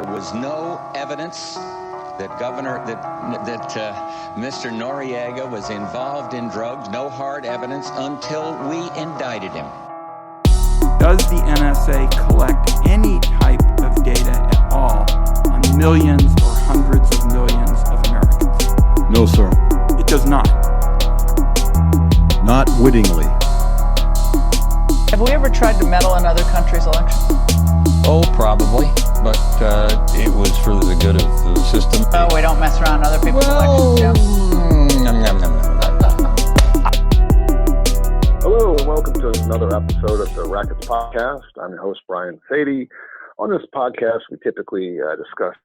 There was no evidence that Mr. Noriega was involved in drugs, no hard evidence until we indicted him. Does the NSA collect any type of data at all on millions or hundreds of millions of Americans? No, sir. It does not. Not wittingly. Have we ever tried to meddle in other countries' elections? Oh, probably, but it was for the good of the system. Oh, we don't mess around other people's elections, Jim. Hello, and welcome to another episode of the Rackets Podcast. I'm your host, Brian Sadie. On this podcast, we typically discuss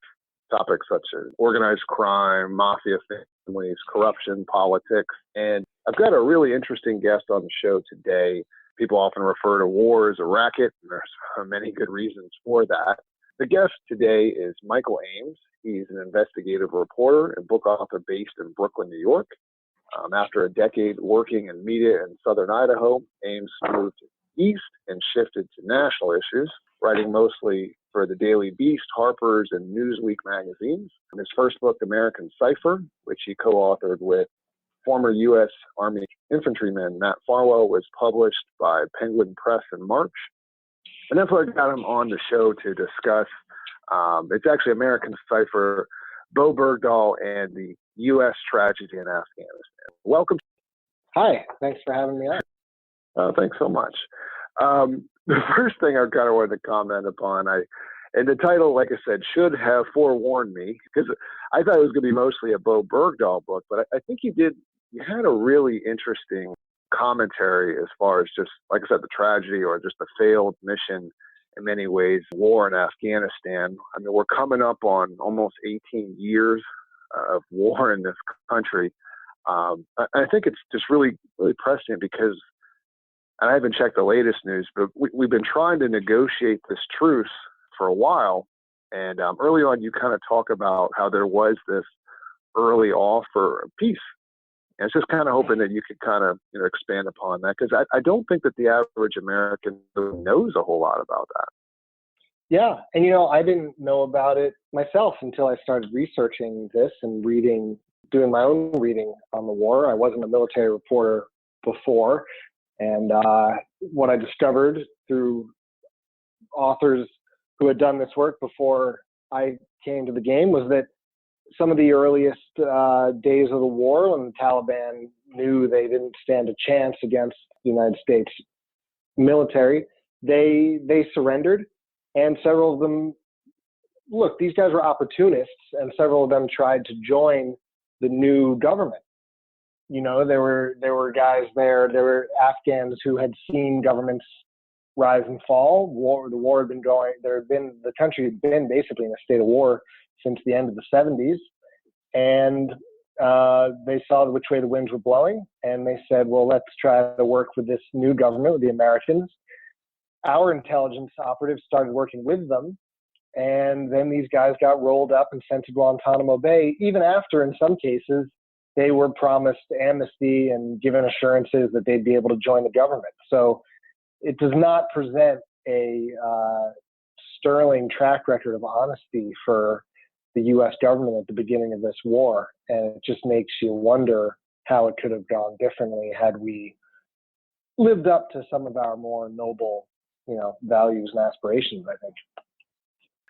topics such as organized crime, mafia families, corruption, politics, and I've got a really interesting guest on the show today. People often refer to war as a racket, and there's many good reasons for that. The guest today is Michael Ames. He's an investigative reporter and book author based in Brooklyn, New York. After a decade working in media in southern Idaho, Ames moved east and shifted to national issues, writing mostly for the Daily Beast, Harper's, and Newsweek magazines. And his first book, American Cipher, which he co-authored with former U.S. Army infantryman Matt Farwell, was published by Penguin Press in March. And that's what I got him on the show to discuss. It's actually American Cipher, Bowe, Bergdahl, and the U.S. tragedy in Afghanistan. Welcome. Hi, thanks for having me on. Thanks so much. The first thing I kind of wanted to comment upon, and the title, like I said, should have forewarned me, because I thought it was going to be mostly a Bowe Bergdahl book, but I think you had a really interesting commentary as far as just, like I said, the tragedy or just the failed mission in many ways, war in Afghanistan. I mean, we're coming up on almost 18 years of war in this country. I think it's just really, really prescient because, and I haven't checked the latest news, but we've been trying to negotiate this truce for a while. And early on, you kind of talk about how there was this early offer of peace. And it's just kind of hoping that you could kind of expand upon that, because I don't think that the average American knows a whole lot about that. Yeah, and I didn't know about it myself until I started researching this and doing my own reading on the war. I wasn't a military reporter before, and what I discovered through authors who had done this work before I came to the game was that some of the earliest days of the war, when the Taliban knew they didn't stand a chance against the United States military, they surrendered, and several of them, look, these guys were opportunists, and several of them tried to join the new government. There were guys there were Afghans who had seen governments rise and fall. The war had been going. The country had been basically in a state of war since the end of the 70s, and they saw which way the winds were blowing, and they said, well, let's try to work with this new government, with the Americans. Our intelligence operatives started working with them, and then these guys got rolled up and sent to Guantanamo Bay, even after, in some cases, they were promised amnesty and given assurances that they'd be able to join the government. So it does not present a sterling track record of honesty for the U.S. government at the beginning of this war. And it just makes you wonder how it could have gone differently had we lived up to some of our more noble, values and aspirations, I think.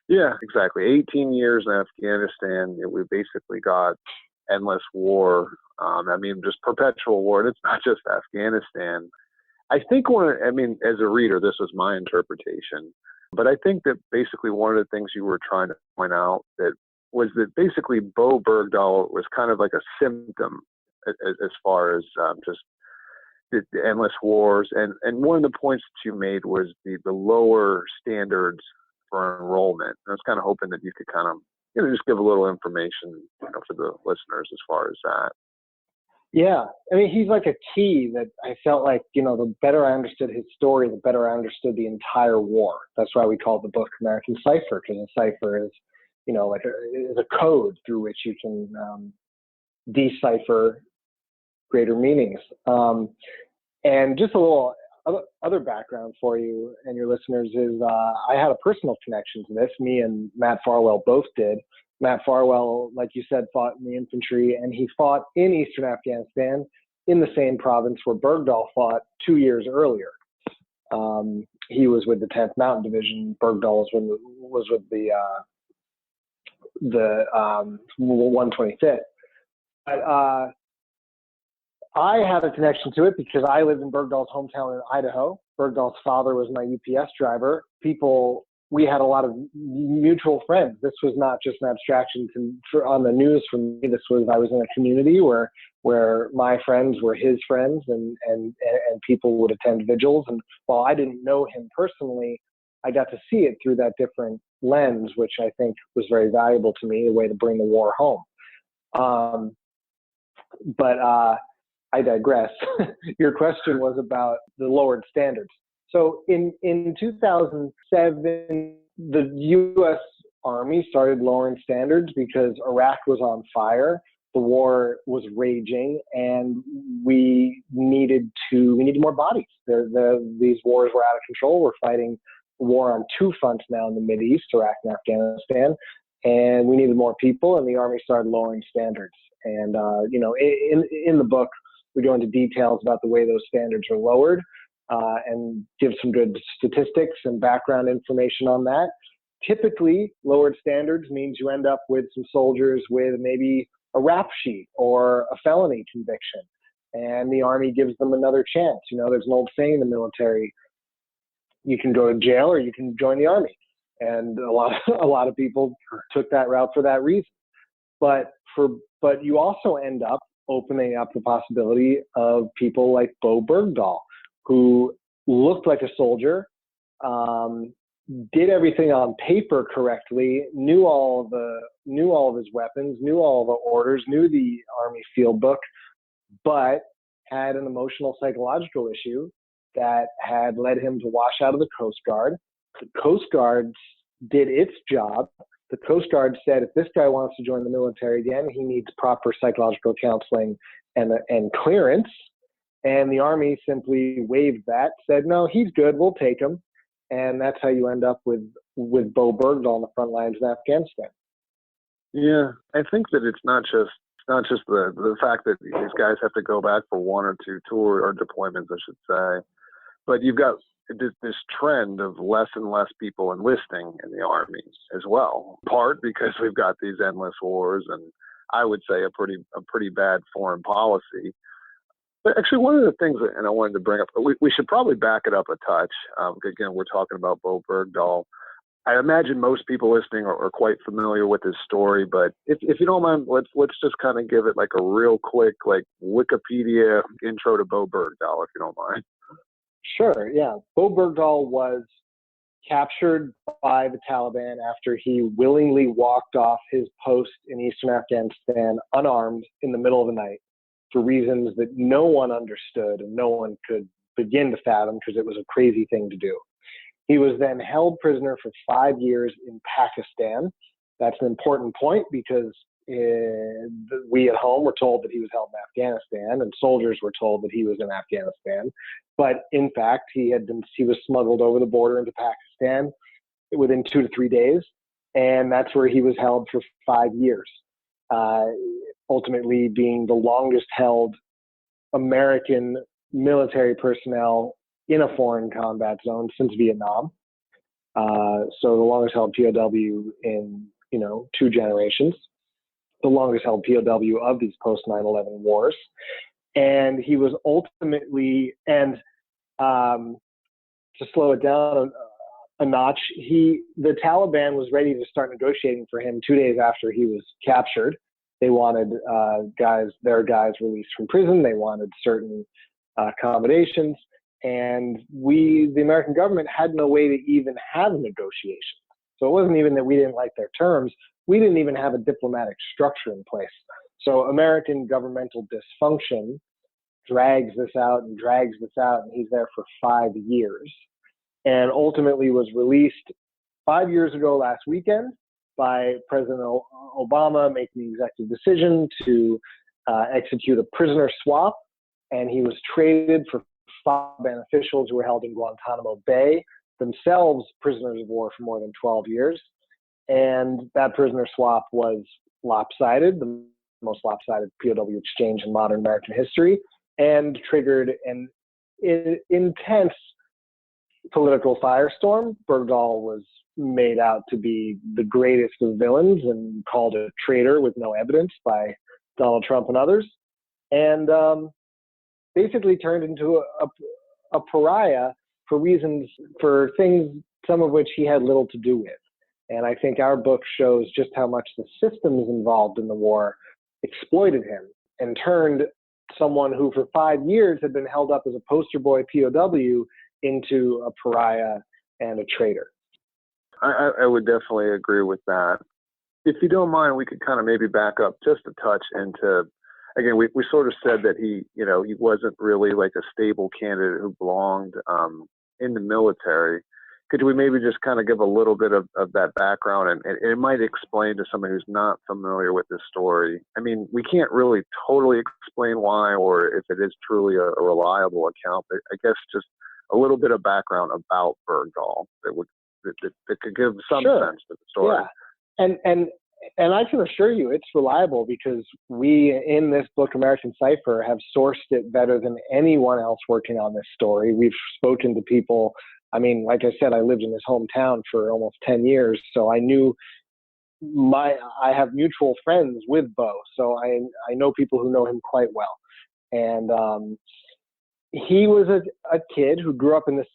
Yeah, exactly. 18 years in Afghanistan, we basically got endless war. Just perpetual war. And it's not just Afghanistan. I think as a reader, this was my interpretation, but I think that basically one of the things you were trying to point out was that basically Bowe Bergdahl was kind of like a symptom as far as just the endless wars. And one of the points that you made was the lower standards for enrollment. I was kind of hoping that you could kind of, just give a little information for the listeners as far as that. Yeah. He's like a key that I felt like, the better I understood his story, the better I understood the entire war. That's why we call the book American Cipher, because a cipher is, is a code through which you can decipher greater meanings. And just a little other background for you and your listeners is I had a personal connection to this. Me and Matt Farwell both did. Matt Farwell, like you said, fought in the infantry, and he fought in eastern Afghanistan in the same province where Bergdahl fought 2 years earlier. He was with the 10th Mountain Division. Bergdahl was with the 125th. But I have a connection to it because I lived in Bergdahl's hometown in Idaho. Bergdahl's father was my UPS driver. We had a lot of mutual friends. This was not just an abstraction on the news for me. I was in a community where my friends were his friends, and people would attend vigils. And while I didn't know him personally, I got to see it through that different lens, which I think was very valuable to me, a way to bring the war home. But I digress. Your question was about the lowered standards. So in 2007, the U.S. Army started lowering standards because Iraq was on fire, the war was raging, and we needed more bodies. These wars were out of control. We're fighting a war on two fronts now in the Mideast, Iraq and Afghanistan, and we needed more people, and the Army started lowering standards. And in the book, we go into details about the way those standards are lowered. And give some good statistics and background information on that. Typically, lowered standards means you end up with some soldiers with maybe a rap sheet or a felony conviction, and the Army gives them another chance. There's an old saying in the military: you can go to jail or you can join the Army, and a lot of people took that route for that reason. But you also end up opening up the possibility of people like Bowe Bergdahl, who looked like a soldier, did everything on paper correctly, knew all of his weapons, knew all the orders, knew the Army field book, but had an emotional psychological issue that had led him to wash out of the Coast Guard. The Coast Guard did its job. The Coast Guard said, if this guy wants to join the military again, he needs proper psychological counseling and clearance. And the Army simply waived that, said, no, he's good, we'll take him. And that's how you end up with Bowe Bergdahl on the front lines in Afghanistan. Yeah, I think that it's not just the fact that these guys have to go back for one or two tour or deployments, I should say, but you've got this trend of less and less people enlisting in the Army as well. Part because we've got these endless wars, and I would say a pretty bad foreign policy. But actually, one of the things that, and I wanted to bring up, we should probably back it up a touch. Again, we're talking about Bowe Bergdahl. I imagine most people listening are quite familiar with his story, but if you don't mind, let's just kind of give it like a real quick Wikipedia intro to Bowe Bergdahl, if you don't mind. Sure, yeah. Bowe Bergdahl was captured by the Taliban after he willingly walked off his post in eastern Afghanistan unarmed in the middle of the night for reasons that no one understood and no one could begin to fathom, because it was a crazy thing to do. He was then held prisoner for 5 years in Pakistan. That's an important point because we at home were told that he was held in Afghanistan, and soldiers were told that he was in Afghanistan. But in fact, he was smuggled over the border into Pakistan within 2 to 3 days, and that's where he was held for 5 years, ultimately being the longest held American military personnel in a foreign combat zone since Vietnam. So the longest held POW in 2 generations, the longest held POW of these post 9/11 wars. And he was ultimately, and to slow it down a notch, the Taliban was ready to start negotiating for him 2 days after he was captured. They wanted their guys released from prison. They wanted certain accommodations. And the American government had no way to even have negotiations. So it wasn't even that we didn't like their terms. We didn't even have a diplomatic structure in place. So American governmental dysfunction drags this out, and he's there for 5 years, and ultimately was released 5 years ago last weekend by President Obama making the executive decision to execute a prisoner swap, and he was traded for Taliban officials who were held in Guantanamo Bay, themselves prisoners of war for more than 12 years. And that prisoner swap was lopsided, the most lopsided POW exchange in modern American history, and triggered an intense political firestorm. Bergdahl was made out to be the greatest of villains and called a traitor with no evidence by Donald Trump and others, and basically turned into a pariah for things, some of which he had little to do with. And I think our book shows just how much the systems involved in the war exploited him and turned someone who for 5 years had been held up as a poster boy POW into a pariah and a traitor. I would definitely agree with that. If you don't mind, we could kind of maybe back up just a touch into, again, we sort of said that he wasn't really like a stable candidate who belonged in the military. Could we maybe just kind of give a little bit of that background, and it might explain to somebody who's not familiar with this story. I mean, we can't really totally explain why, or if it is truly a reliable account, but I guess just a little bit of background about Bergdahl that could give some sense to the story. Yeah, and I can assure you it's reliable, because we in this book, American Cipher, have sourced it better than anyone else working on this story. We've spoken to people. I mean, like I said, I lived in his hometown for almost 10 years, so I knew I have mutual friends with Bowe, so I know people who know him quite well. And he was a kid who grew up in this,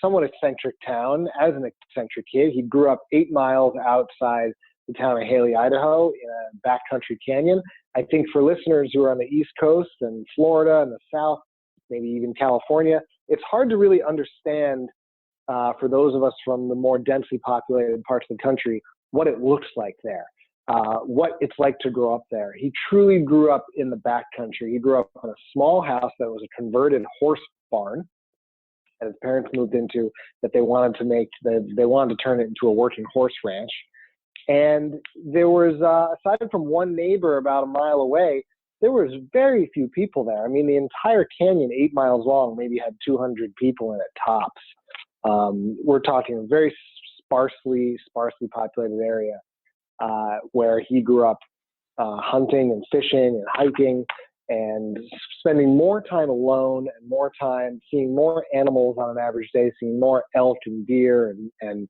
somewhat eccentric town. As an eccentric kid, he grew up 8 miles outside the town of Haley, Idaho, in a backcountry canyon. I think for listeners who are on the East Coast and Florida and the South, maybe even California, it's hard to really understand, for those of us from the more densely populated parts of the country, what it looks like there, what it's like to grow up there. He truly grew up in the backcountry. He grew up in a small house that was a converted horse barn that his parents moved into, that they wanted to turn it into a working horse ranch. And there was, aside from one neighbor about a mile away, there was very few people there. I mean, the entire canyon, 8 miles long, maybe had 200 people in it tops. We're talking a very sparsely populated area where he grew up hunting and fishing and hiking and spending more time alone and more time seeing more animals on an average day, seeing more elk and deer and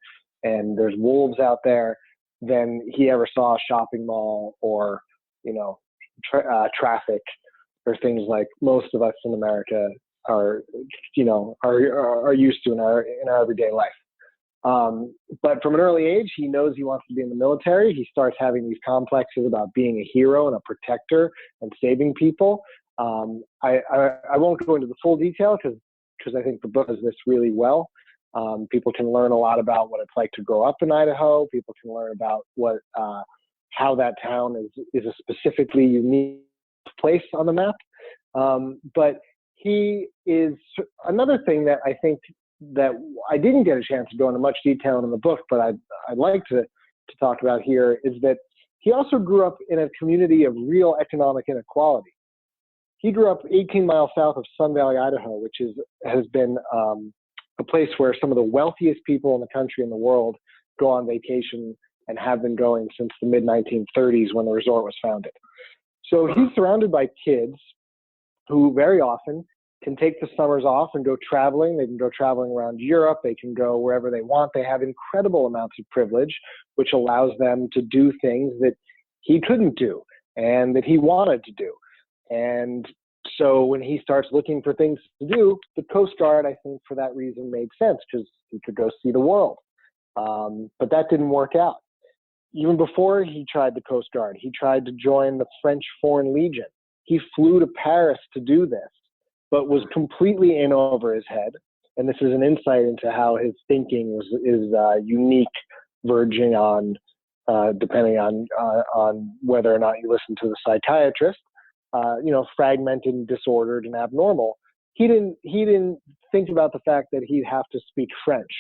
there's wolves out there than he ever saw a shopping mall or, traffic, or things like most of us in America are used to in our everyday life. But from an early age, he knows he wants to be in the military. He starts having these complexes about being a hero and a protector and saving people. I won't go into the full detail because I think the book does this really well. People can learn a lot about what it's like to grow up in Idaho. People can learn about how that town is a specifically unique place on the map. But he is another thing that I think that I didn't get a chance to go into much detail in the book, but I'd like to talk about here, is that he also grew up in a community of real economic inequality. He grew up 18 miles south of Sun Valley, Idaho, which has been a place where some of the wealthiest people in the country and the world go on vacation and have been going since the mid-1930s when the resort was founded. So he's surrounded by kids who very often can take the summers off and go traveling. They can go traveling around Europe. They can go wherever they want. They have incredible amounts of privilege, which allows them to do things that he couldn't do and that he wanted to do. And so when he starts looking for things to do, the Coast Guard, I think for that reason, made sense, because he could go see the world. But that didn't work out. Even before he tried the Coast Guard, he tried to join the French Foreign Legion. He flew to Paris to do this, but was completely in over his head. And this is an insight into how his thinking is unique, verging on, depending on whether or not you listen to the psychiatrist, fragmented and disordered and abnormal. He didn't think about the fact that he'd have to speak French.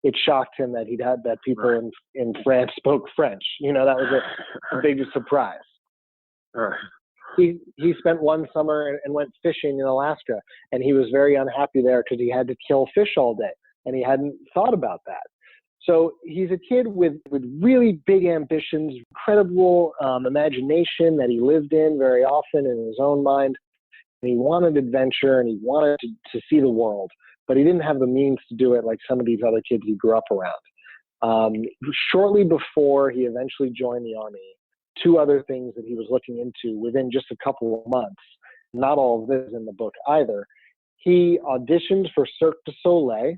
It shocked him that people in France spoke French. That was a big surprise. Right. he spent one summer and went fishing in Alaska, and he was very unhappy there because he had to kill fish all day, and he hadn't thought about that. So he's a kid with really big ambitions, incredible imagination that he lived in very often in his own mind. And he wanted adventure, and he wanted to see the world, but he didn't have the means to do it like some of these other kids he grew up around. Shortly before he eventually joined the Army, two other things that he was looking into within just a couple of months, not all of this is in the book either. He auditioned for Cirque du Soleil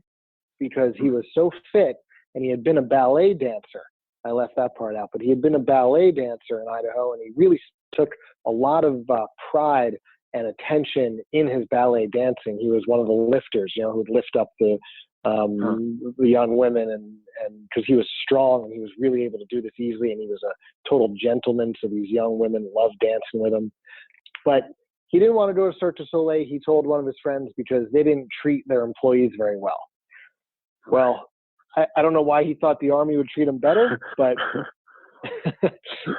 because he was so fit, and he had been a ballet dancer. I left that part out, but he had been a ballet dancer in Idaho, and he really took a lot of pride and attention in his ballet dancing. He was one of the lifters, who would lift up the young women, and because he was strong and he was really able to do this easily, and he was a total gentleman, so these young women loved dancing with him. But he didn't want to go to Cirque du Soleil, he told one of his friends, because they didn't treat their employees very well. Well, I don't know why he thought the Army would treat him better, but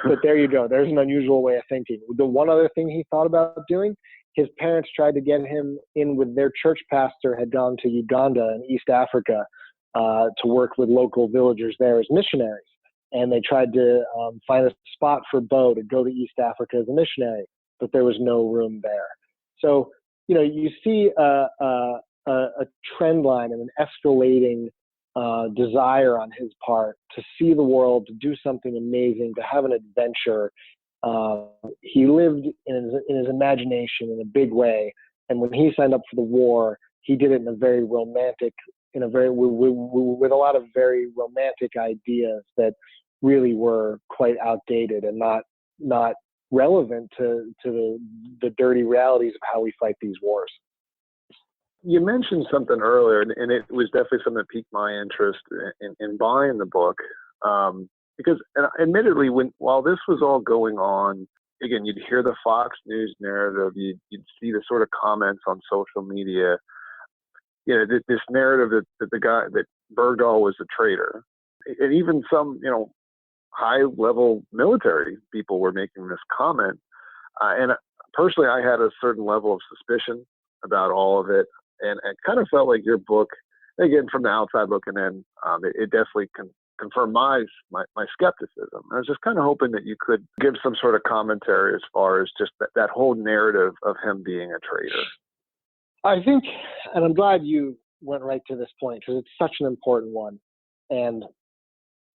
but there you go. There's an unusual way of thinking. The one other thing he thought about doing, his parents tried to get him in with their church pastor, had gone to Uganda and East Africa to work with local villagers there as missionaries. And they tried to find a spot for Bowe to go to East Africa as a missionary, but there was no room there. So, you see a trend line and an escalating desire on his part to see the world, to do something amazing, to have an adventure. He lived in his imagination in a big way, and when he signed up for the war, he did it in a very romantic, with a lot of very romantic ideas that really were quite outdated and not relevant to the dirty realities of how we fight these wars. You mentioned something earlier, and it was definitely something that piqued my interest in buying the book. Because admittedly, while this was all going on, again, you'd hear the Fox News narrative, you'd see the sort of comments on social media, this narrative that Bergdahl was a traitor, and even some, high-level military people were making this comment. And personally, I had a certain level of suspicion about all of it, and it kind of felt like your book, again, from the outside looking in, it definitely confirm my skepticism. I was just kind of hoping that you could give some sort of commentary as far as just that whole narrative of him being a traitor. I think, and I'm glad you went right to this point because it's such an important one. And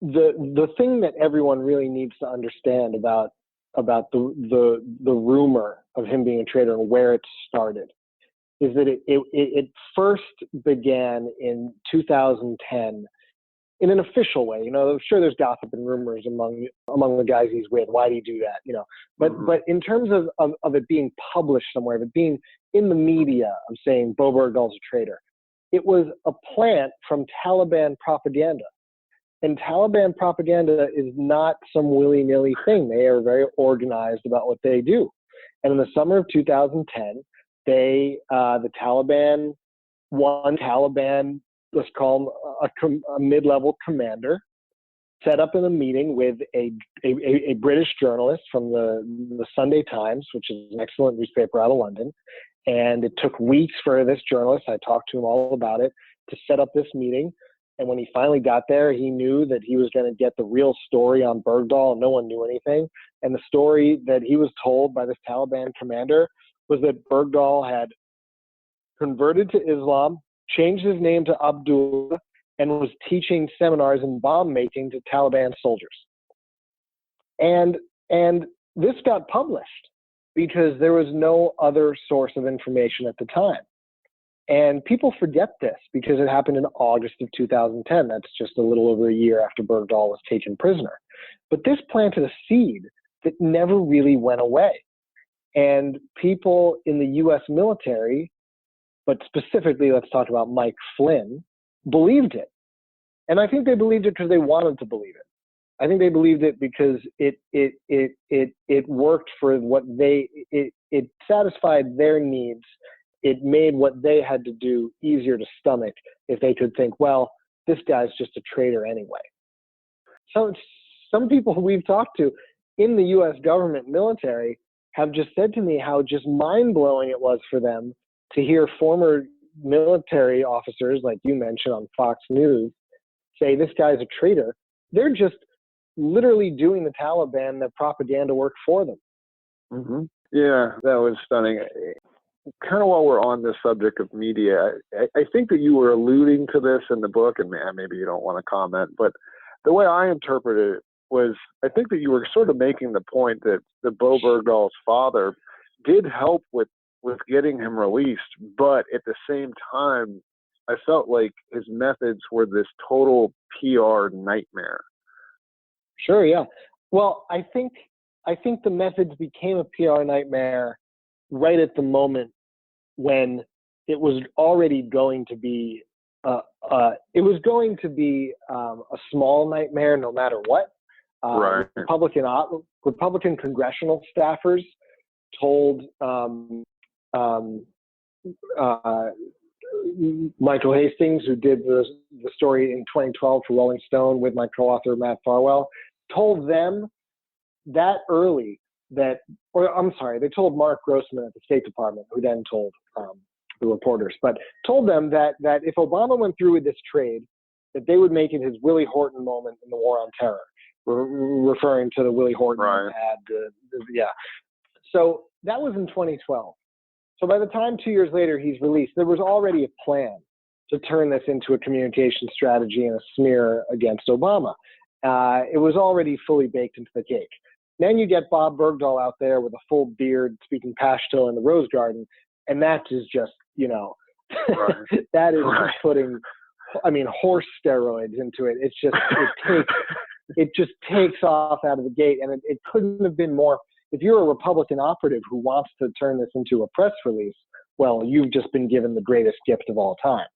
the thing that everyone really needs to understand about the rumor of him being a traitor and where it started is that it first began in 2010 in an official way. I'm sure there's gossip and rumors among the guys he's with. Why do you do that? But in terms of it being published somewhere, of it being in the media, of saying Bowe Bergdahl's a traitor, it was a plant from Taliban propaganda. And Taliban propaganda is not some willy-nilly thing. They are very organized about what they do. And in the summer of 2010, the Taliban, let's call him a mid-level commander, set up in a meeting with a British journalist from the Sunday Times, which is an excellent newspaper out of London. And it took weeks for this journalist, I talked to him all about it, to set up this meeting. And when he finally got there, he knew that he was going to get the real story on Bergdahl. No one knew anything. And the story that he was told by this Taliban commander was that Bergdahl had converted to Islam, changed his name to Abdullah, and was teaching seminars in bomb making to Taliban soldiers. And this got published because there was no other source of information at the time. And people forget this because it happened in August of 2010. That's just a little over a year after Bergdahl was taken prisoner. But this planted a seed that never really went away. And people in the U.S. military, but specifically, let's talk about Mike Flynn, believed it. And I think they believed it because they wanted to believe it. I think they believed it because it worked for what it satisfied their needs. It made what they had to do easier to stomach if they could think, well, this guy's just a traitor anyway. So some people who we've talked to in the U.S. government military have just said to me how just mind-blowing it was for them to hear former military officers, like you mentioned on Fox News, say this guy's a traitor. They're just literally doing the Taliban the propaganda work for them. Mm-hmm. Yeah, that was stunning. Kind of while we're on this subject of media, I think that you were alluding to this in the book, and maybe you don't want to comment, but the way I interpreted it was, I think that you were sort of making the point that the Bowe Bergdahl's father did help with getting him released, but at the same time, I felt like his methods were this total PR nightmare. Sure, yeah. Well, I think the methods became a PR nightmare right at the moment when it was already going to be a small nightmare no matter what. Right. Republican congressional staffers told Michael Hastings, who did the story in 2012 for Rolling Stone with my co-author Matt Farwell, told them that early they told Mark Grossman at the State Department, who then told the reporters, but told them that if Obama went through with this trade, that they would make it his Willie Horton moment in the War on Terror, referring to the Willie Horton ad. Yeah. So that was in 2012. So by the time 2 years later he's released, there was already a plan to turn this into a communication strategy and a smear against Obama. It was already fully baked into the cake. Then you get Bob Bergdahl out there with a full beard speaking Pashto in the Rose Garden, and that is just, that is just putting, horse steroids into it. It's just, it just takes off out of the gate, and it couldn't have been more. If you're a Republican operative who wants to turn this into a press release, well, you've just been given the greatest gift of all time.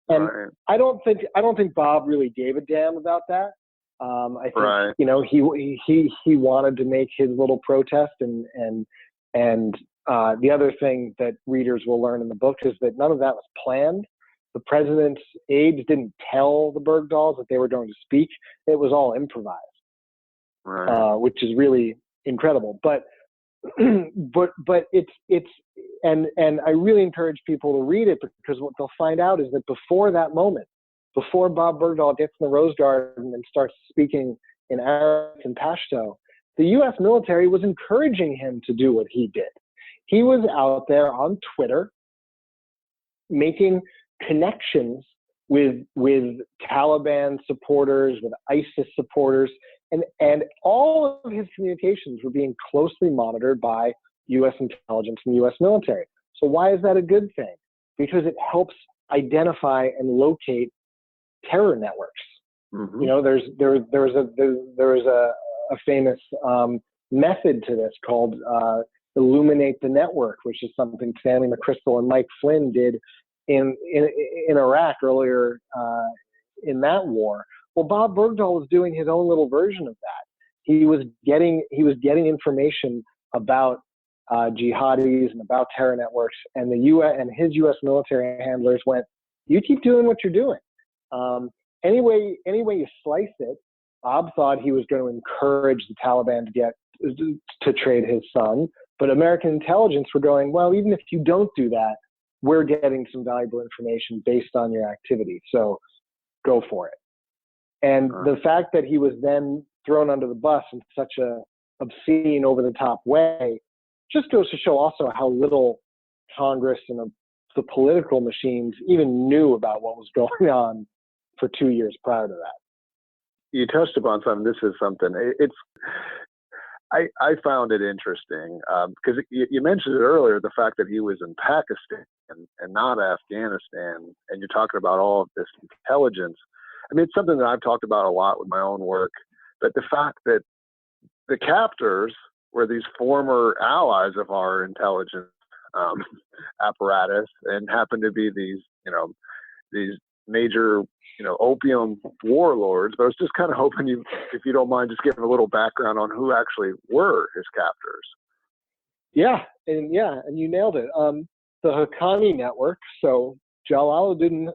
And I don't think Bob really gave a damn about that. I think he wanted to make his little protest, and the other thing that readers will learn in the book is that none of that was planned. The president's aides didn't tell the Bergdahls that they were going to speak. It was all improvised, which is really incredible. But it's and I really encourage people to read it, because what they'll find out is that before that moment, before Bob Bergdahl gets in the Rose Garden and starts speaking in Arabic and Pashto, the U.S. military was encouraging him to do what he did. He was out there on Twitter making connections with Taliban supporters, with ISIS supporters, and all of his communications were being closely monitored by U.S. intelligence and U.S. military. So why is that a good thing? Because it helps identify and locate terror networks. Mm-hmm. There is a famous method to this called illuminate the network, which is something Stanley McChrystal and Mike Flynn did in Iraq earlier in that war. Well, Bob Bergdahl was doing his own little version of that. He was getting information about jihadis and about terror networks, and the U.S. and his U.S. military handlers went, "You keep doing what you're doing." Anyway you slice it, Bob thought he was going to encourage the Taliban to trade his son, but American intelligence were going, well, even if you don't do that, we're getting some valuable information based on your activity, so go for it. And the fact that he was then thrown under the bus in such a obscene, over-the-top way just goes to show also how little Congress and the political machines even knew about what was going on for 2 years prior to that. You touched upon something. This is something. I found it interesting because you mentioned it earlier, the fact that he was in Pakistan and not Afghanistan, and you're talking about all of this intelligence. I mean, it's something that I've talked about a lot with my own work, but the fact that the captors were these former allies of our intelligence apparatus and happened to be these major, opium warlords. But I was just kind of hoping you, if you don't mind, just giving a little background on who actually were his captors. Yeah, and you nailed it. The Haqqani network. So Jalaluddin,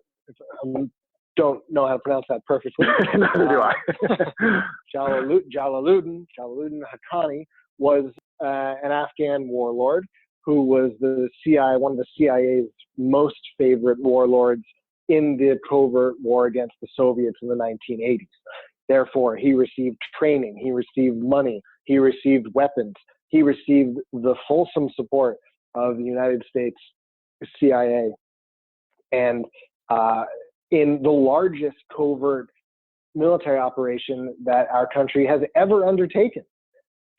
don't know how to pronounce that perfectly. Neither do I. Jalaluddin Haqqani was an Afghan warlord who was one of the CIA's most favorite warlords in the covert war against the Soviets in the 1980s. Therefore, he received training, he received money, he received weapons, he received the fulsome support of the United States CIA. And in the largest covert military operation that our country has ever undertaken.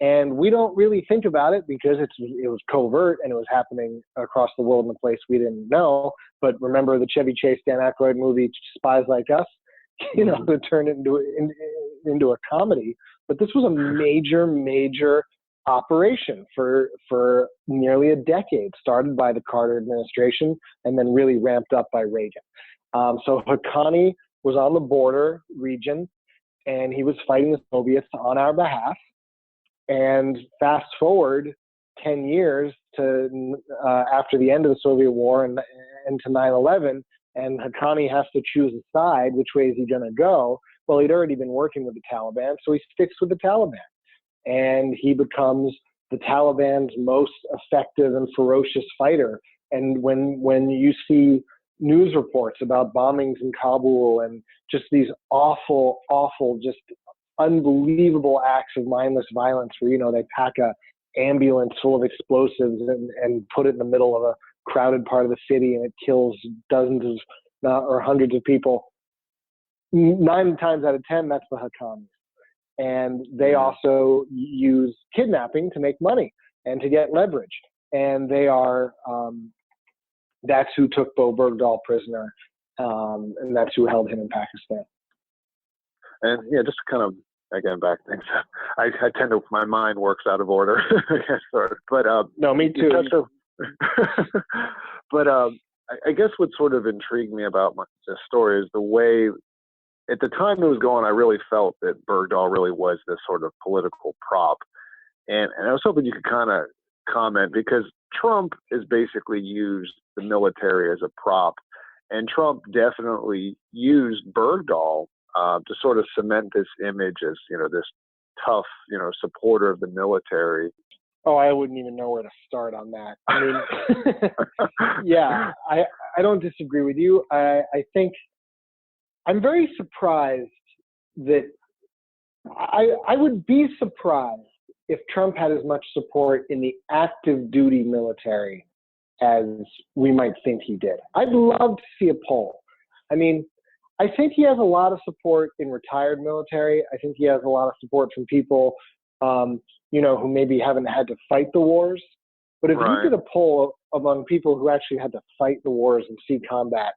And we don't really think about it because it was covert and it was happening across the world in a place we didn't know. But remember the Chevy Chase, Dan Aykroyd movie, Spies Like Us? It turned into a comedy. But this was a major operation for nearly a decade, started by the Carter administration and then really ramped up by Reagan. So Haqqani was on the border region and he was fighting the Soviets on our behalf. And fast forward 10 years to after the end of the Soviet war and to 9/11, and Haqqani has to choose a side. Which way is he going to go? Well, he'd already been working with the Taliban, so he sticks with the Taliban. And he becomes the Taliban's most effective and ferocious fighter. And when you see news reports about bombings in Kabul and just these awful, just unbelievable acts of mindless violence where, they pack a ambulance full of explosives and put it in the middle of a crowded part of the city and it kills dozens of or hundreds of people. 9 times out of 10, that's the Haqqanis. And they also use kidnapping to make money and to get leverage. And they are, that's who took Bergdahl prisoner. And that's who held him in Pakistan. And yeah, just kind of, again, back things. I tend to, my mind works out of order. But no, me too. But I guess what sort of intrigued me about this story is the way, at the time it was going, I really felt that Bergdahl really was this sort of political prop. And I was hoping you could kind of comment, because Trump has basically used the military as a prop, and Trump definitely used Bergdahl to sort of cement this image as, this tough, supporter of the military. Oh, I wouldn't even know where to start on that. I mean, yeah, I don't disagree with you. I think I'm very surprised that I would be surprised if Trump had as much support in the active duty military as we might think he did. I'd love to see a poll. I mean, I think he has a lot of support in retired military. I think he has a lot of support from people, who maybe haven't had to fight the wars. But if you did a poll among people who actually had to fight the wars and see combat,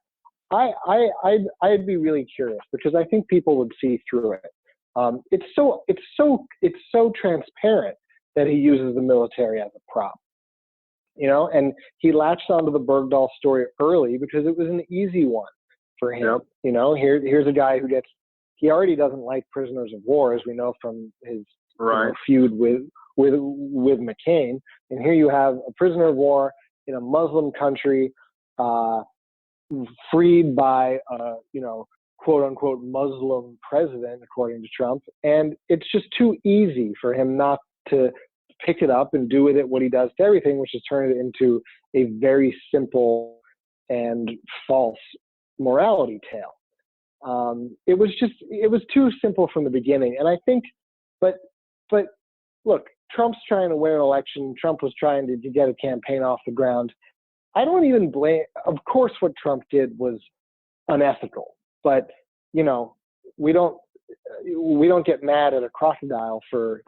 I'd be really curious, because I think people would see through it. It's so transparent that he uses the military as a prop, and he latched onto the Bergdahl story early because it was an easy one for him. Yep. Here's a guy he already doesn't like prisoners of war, as we know from his feud with McCain. And here you have a prisoner of war in a Muslim country, freed by quote unquote Muslim president, according to Trump. And it's just too easy for him not to pick it up and do with it what he does to everything, which is turn it into a very simple and false morality tale. It was too simple from the beginning. And I think, but look, Trump's trying to win an election. Trump was trying to get a campaign off the ground. I don't even blame, of course, what Trump did was unethical, but we don't get mad at a crocodile for,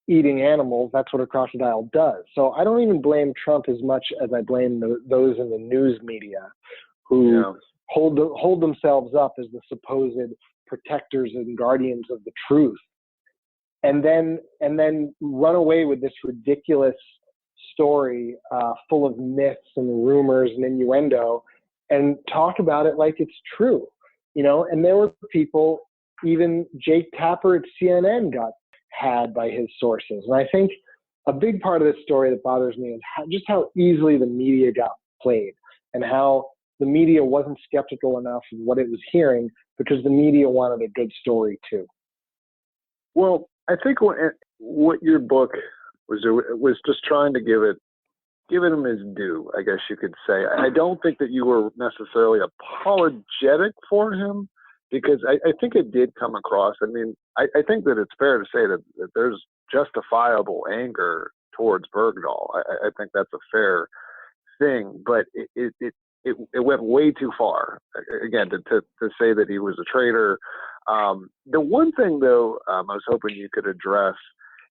eating animals. That's what a crocodile does. So I don't even blame Trump as much as I blame those in the news media who hold themselves up as the supposed protectors and guardians of the truth, and then run away with this ridiculous story full of myths and rumors and innuendo, and talk about it like it's true, and there were people, even Jake Tapper at CNN got had by his sources. And I think a big part of this story that bothers me is just how easily the media got played, and how the media wasn't skeptical enough of what it was hearing, because the media wanted a good story too. Well, I think what your book was just trying to give him his due, I guess you could say. I don't think that you were necessarily apologetic for him, because I think it did come across. I mean, I think that it's fair to say that there's justifiable anger towards Bergdahl. I think that's a fair thing, but it went way too far. Again, to say that he was a traitor. The one thing, though, I was hoping you could address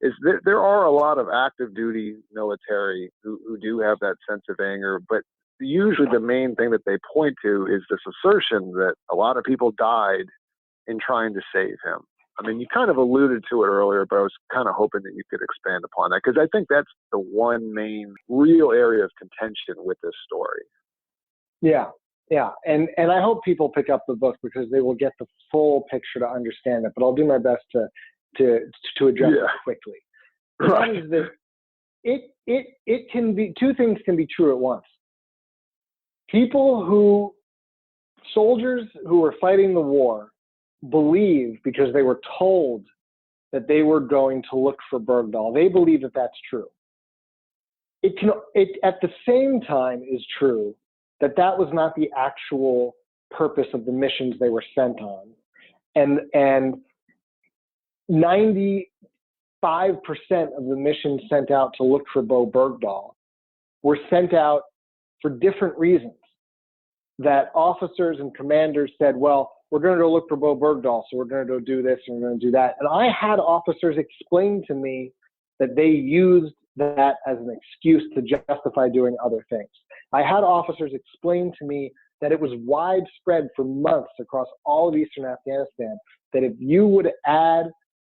is that there are a lot of active duty military who do have that sense of anger, but usually the main thing that they point to is this assertion that a lot of people died in trying to save him. I mean, you kind of alluded to it earlier, but I was kind of hoping that you could expand upon that, because I think that's the one main real area of contention with this story. Yeah. And I hope people pick up the book because they will get the full picture to understand it, but I'll do my best to address it quickly. Right. That is that it can be, two things can be true at once. Soldiers who were fighting the war believe, because they were told that they were going to look for Bergdahl, they believe that that's true. It at the same time is true that was not the actual purpose of the missions they were sent on. And 95% of the missions sent out to look for Bowe Bergdahl were sent out for different reasons. That officers and commanders said, well, we're going to go look for Bowe Bergdahl, so we're going to go do this and we're going to do that. And I had officers explain to me that they used that as an excuse to justify doing other things. I had officers explain to me that it was widespread for months across all of Eastern Afghanistan that if you would add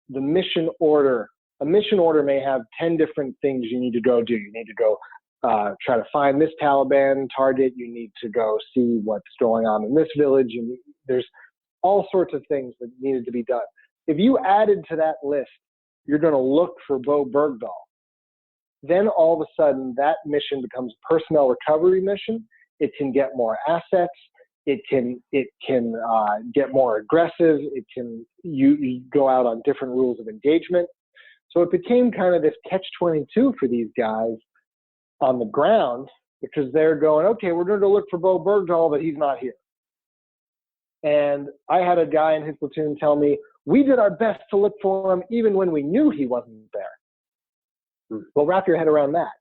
the mission order, a mission order may have 10 different things you need to go do. You need to go try to find this Taliban target. You need to go see what's going on in this village. There's all sorts of things that needed to be done. If you added to that list, you're going to look for Bowe Bergdahl. Then all of a sudden that mission becomes a personnel recovery mission. It can get more assets. It can get more aggressive. It can you go out on different rules of engagement. So it became kind of this catch-22 for these guys on the ground, because they're going, okay, we're going to go look for Bowe Bergdahl, but he's not here. And I had a guy in his platoon tell me, we did our best to look for him even when we knew he wasn't there. Well, wrap your head around that,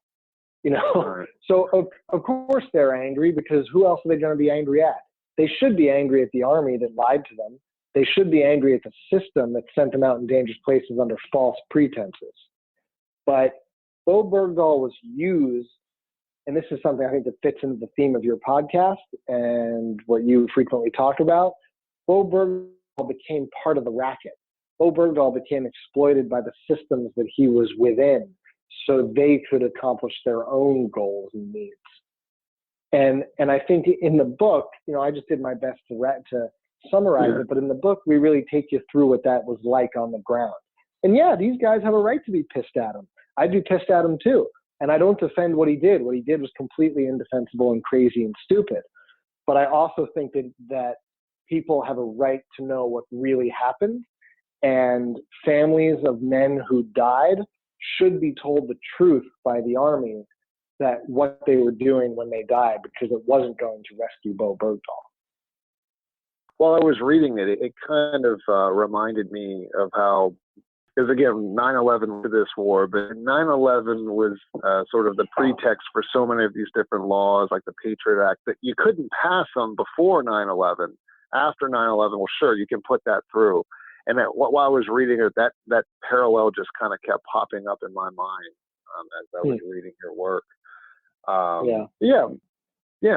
Right. So of course they're angry, because who else are they going to be angry at? They should be angry at the army that lied to them. They should be angry at the system that sent them out in dangerous places under false pretenses. But Bowe Bergdahl was used, and this is something I think that fits into the theme of your podcast and what you frequently talk about. Bowe Bergdahl became part of the racket. Bowe Bergdahl became exploited by the systems that he was within, so they could accomplish their own goals and needs. And I think in the book, I just did my best to summarize it, but in the book, we really take you through what that was like on the ground. And yeah, these guys have a right to be pissed at him. I'd be pissed at him too. And I don't defend what he did. What he did was completely indefensible and crazy and stupid. But I also think that people have a right to know what really happened, and families of men who died should be told the truth by the army, that what they were doing when they died, because it wasn't going to rescue Bowe Bergdahl. While I was reading it, it kind of reminded me of how, because again, 9/11 to this war, but 9/11 was sort of the pretext for so many of these different laws, like the Patriot Act, that you couldn't pass them before 9/11. After 9/11, well, sure, you can put that through. And while I was reading it, that parallel just kind of kept popping up in my mind as I was reading your work. Yeah.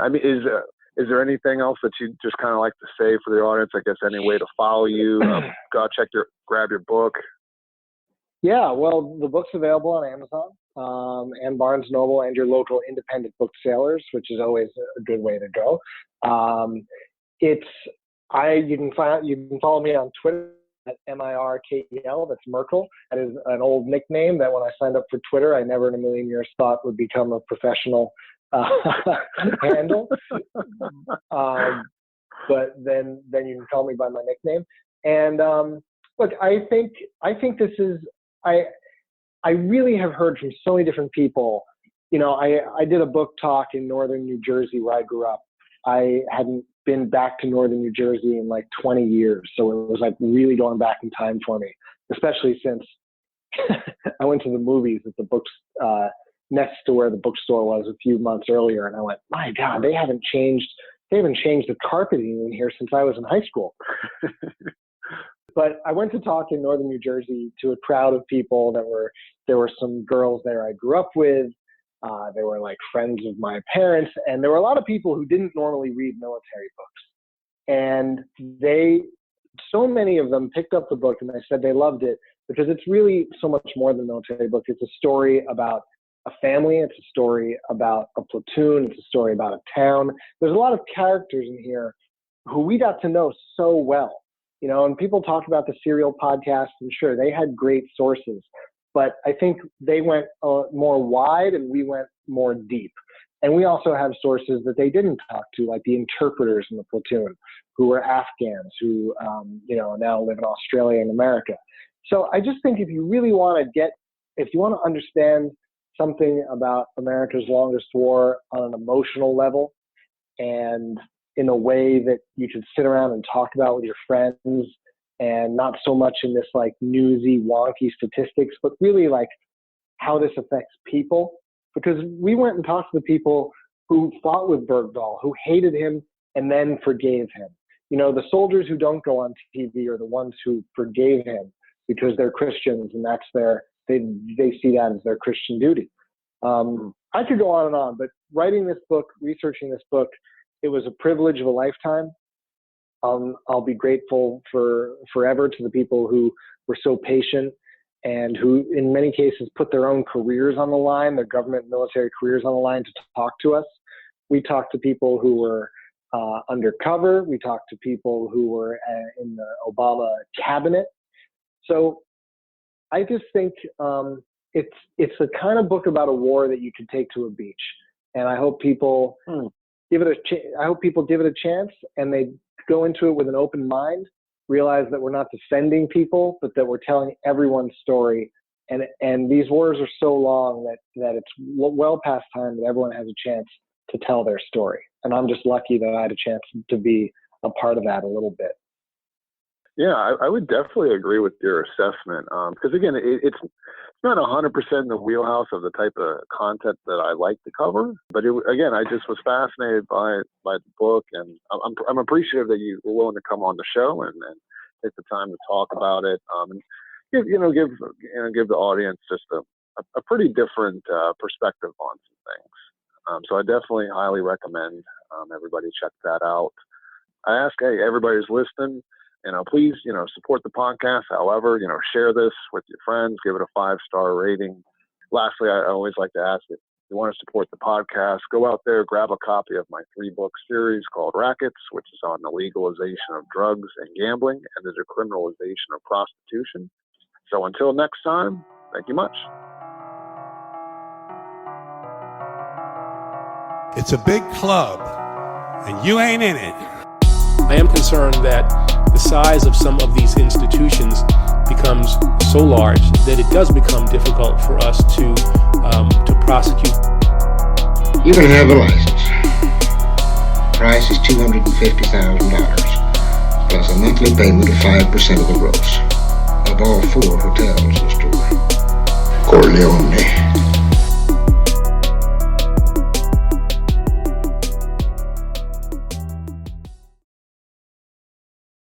I mean, is there anything else that you just kind of like to say for the audience? I guess any way to follow you? Go grab your book. Yeah, well, the book's available on Amazon and Barnes & Noble and your local independent booksellers, which is always a good way to go. You can follow me on Twitter at MIRKEL. That's Merkel. That is an old nickname that when I signed up for Twitter, I never in a million years thought would become a professional handle. But then you can call me by my nickname. And look, I think this is I really have heard from so many different people. You know, I did a book talk in northern New Jersey where I grew up. I hadn't been back to northern New Jersey in like 20 years. So it was like really going back in time for me, especially since I went to the movies at the books next to where the bookstore was a few months earlier. And I went, my God, they haven't changed the carpeting in here since I was in high school. But I went to talk in northern New Jersey to a crowd of people there were some girls there I grew up with. They were like friends of my parents. And there were a lot of people who didn't normally read military books. And so many of them picked up the book and they said they loved it because it's really so much more than a military book. It's a story about a family. It's a story about a platoon. It's a story about a town. There's a lot of characters in here who we got to know so well. You know, and people talk about the Serial podcast, and sure, they had great sources, but I think they went more wide and we went more deep. And we also have sources that they didn't talk to, like the interpreters in the platoon, who were Afghans, who, now live in Australia and America. So I just think if you really want to understand something about America's longest war on an emotional level and in a way that you can sit around and talk about with your friends and not so much in this like newsy, wonky statistics, but really like how this affects people. Because we went and talked to the people who fought with Bergdahl, who hated him and then forgave him. You know, the soldiers who don't go on TV are the ones who forgave him because they're Christians and they see that as their Christian duty. I could go on and on, but writing this book, researching this book, it was a privilege of a lifetime. I'll be grateful forever to the people who were so patient and who in many cases put their own careers on the line, their government and military careers on the line to talk to us. We talked to people who were undercover. We talked to people who were in the Obama cabinet. So I just think it's the kind of book about a war that you can take to a beach. And I hope people give it a chance and they go into it with an open mind, realize that we're not defending people, but that we're telling everyone's story. And these wars are so long that it's well past time that everyone has a chance to tell their story. And I'm just lucky that I had a chance to be a part of that a little bit. Yeah, I would definitely agree with your assessment. Because again, it's not 100% in the wheelhouse of the type of content that I like to cover. But again, I just was fascinated by the book, and I'm appreciative that you were willing to come on the show and take the time to talk about it. And give the audience just a pretty different perspective on some things. So I definitely highly recommend everybody check that out. I ask, hey, everybody who's listening, please, support the podcast. However, share this with your friends, give it a 5-star rating. Lastly, I always like to ask if you want to support the podcast, go out there, grab a copy of my 3-book series called Rackets, which is on the legalization of drugs and gambling and the decriminalization of prostitution. So until next time, thank you much. It's a big club, and you ain't in it. I am concerned that the size of some of these institutions becomes so large that it does become difficult for us to prosecute. You can have a license. Price is $250,000 plus a monthly payment of 5% of the gross of all 4 hotels in the store. Corleone.